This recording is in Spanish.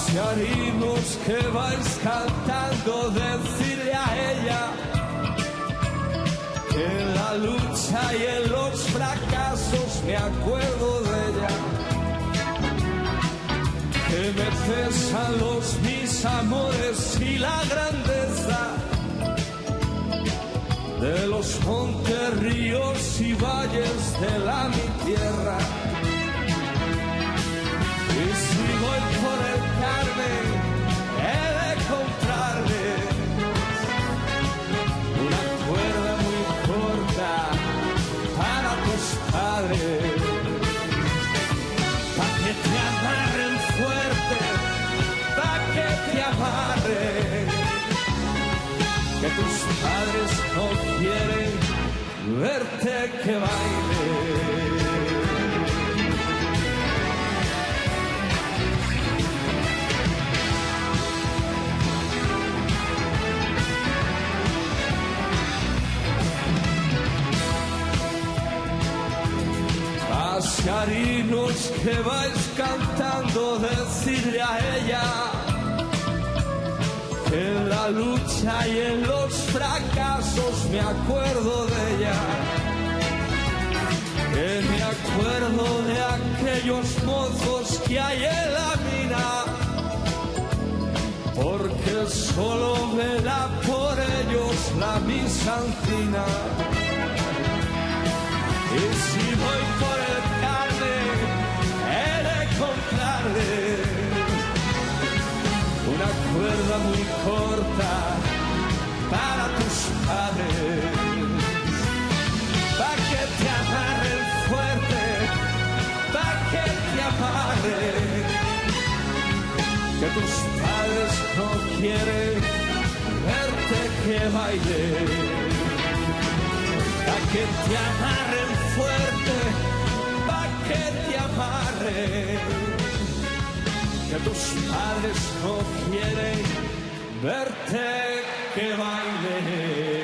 pasearinos que vais cantando, decirle a ella que en la lucha y en los fracasos me acuerdo de ella, que me cesan los mis amores y la grandeza de los montes, ríos y valles de la mi tierra. Y si voy por el Carmen, he de comprarle una cuerda muy corta para tus padres, para que te amarren fuerte, para que te amarren, que tus padres no quieren verte que bailes. Pasearinos que vais cantando, decirle a ella que en la lucha y en los fracasos me acuerdo de ella, que me acuerdo de aquellos mozos que hay en la mina, porque solo vela por ellos la mi santina. Y si voy por el Carmen, he de comprarle una cuerda muy corta para tus padres, para que te amarren fuerte, para que te amarren, que tus padres no quieren verte que bailes. Pa' que te amarren fuerte, pa' que te amarren, que tus padres no quieren verte que bailes.